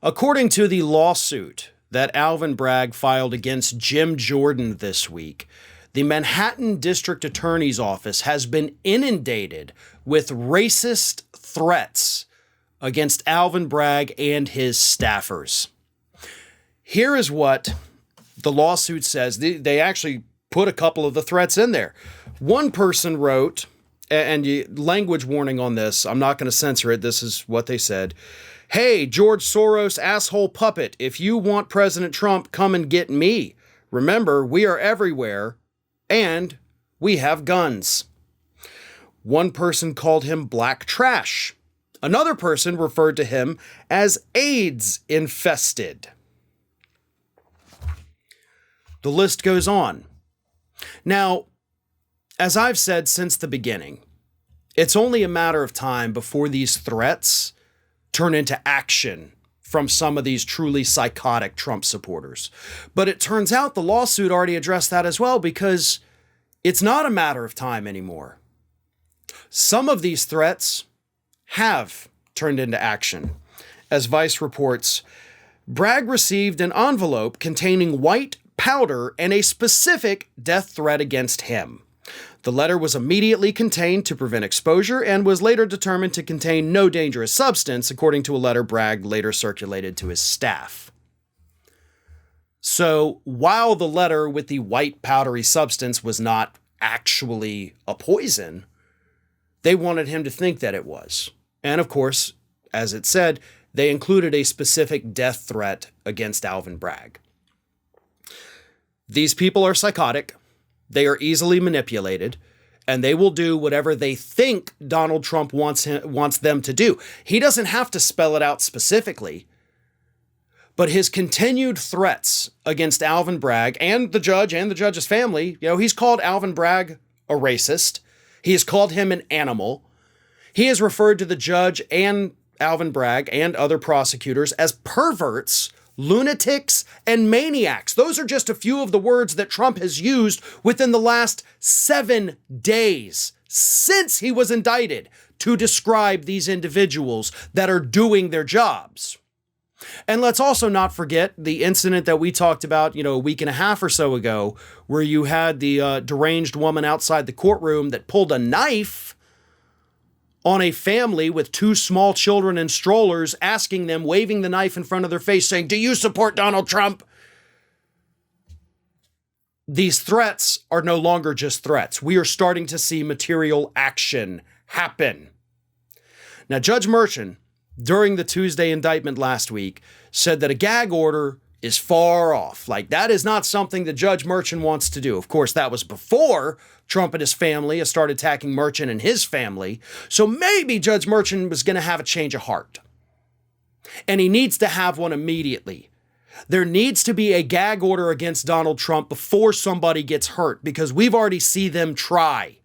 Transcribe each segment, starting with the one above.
According to the lawsuit that Alvin Bragg filed against Jim Jordan this week, the Manhattan District Attorney's Office has been inundated with racist threats against Alvin Bragg and his staffers. Here is what the lawsuit says. They actually put a couple of the threats in there. One person wrote, and language warning on this, I'm not going to censor it, this is what they said. "Hey, George Soros, asshole puppet, if you want President Trump, come and get me. Remember, we are everywhere, and we have guns." One person called him black trash. Another person referred to him as AIDS infested. The list goes on. Now, as I've said since the beginning, it's only a matter of time before these threats turn into action from some of these truly psychotic Trump supporters. But it turns out the lawsuit already addressed that as well, because it's not a matter of time anymore. Some of these threats have turned into action. As Vice reports, Bragg received an envelope containing white powder and a specific death threat against him. The letter was immediately contained to prevent exposure and was later determined to contain no dangerous substance, according to a letter Bragg later circulated to his staff. So, while the letter with the white powdery substance was not actually a poison, they wanted him to think that it was. And of course, as it said, they included a specific death threat against Alvin Bragg. These people are psychotic. They are easily manipulated, and they will do whatever they think Donald Trump wants them to do. He doesn't have to spell it out specifically, but his continued threats against Alvin Bragg and the judge's family, he's called Alvin Bragg a racist. He has called him an animal. He has referred to the judge and Alvin Bragg and other prosecutors as perverts, lunatics, and maniacs. Those are just a few of the words that Trump has used within the last 7 days since he was indicted to describe these individuals that are doing their jobs. And let's also not forget the incident that we talked about, a week and a half or so ago, where you had the deranged woman outside the courtroom that pulled a knife on a family with 2 small children in strollers, asking them, waving the knife in front of their face, saying, "Do you support Donald Trump?" These threats are no longer just threats. We are starting to see material action happen. Now, Judge Merchan, during the Tuesday indictment last week, said that a gag order is far off. Like, that is not something that Judge Merchan wants to do. Of course, that was before Trump and his family started attacking Merchan and his family. So maybe Judge Merchan was going to have a change of heart. And he needs to have one immediately. There needs to be a gag order against Donald Trump before somebody gets hurt, because we've already seen them try.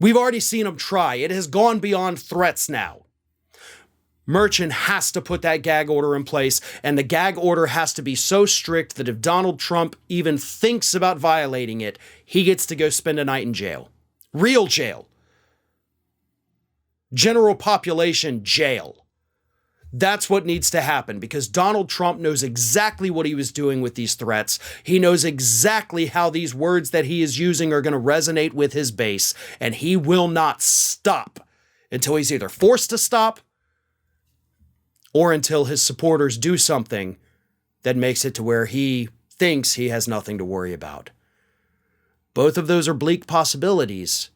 We've already seen them try. It has gone beyond threats now. Merchan has to put that gag order in place, and the gag order has to be so strict that if Donald Trump even thinks about violating it, he gets to go spend a night in jail. Real jail. General population jail. That's what needs to happen, because Donald Trump knows exactly what he was doing with these threats. He knows exactly how these words that he is using are going to resonate with his base, and he will not stop until he's either forced to stop or until his supporters do something that makes it to where he thinks he has nothing to worry about. Both of those are bleak possibilities,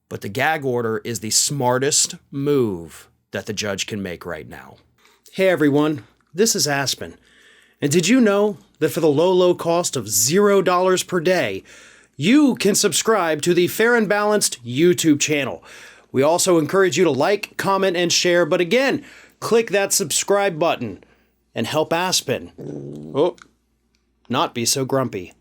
but the gag order is the smartest move that the judge can make right now. Hey everyone, this is Aspen. And did you know that for the low cost of $0 per day, you can subscribe to the Fair and Balanced YouTube channel? We also encourage you to like, comment, and share, but again, click that subscribe button and help Aspen not be so grumpy.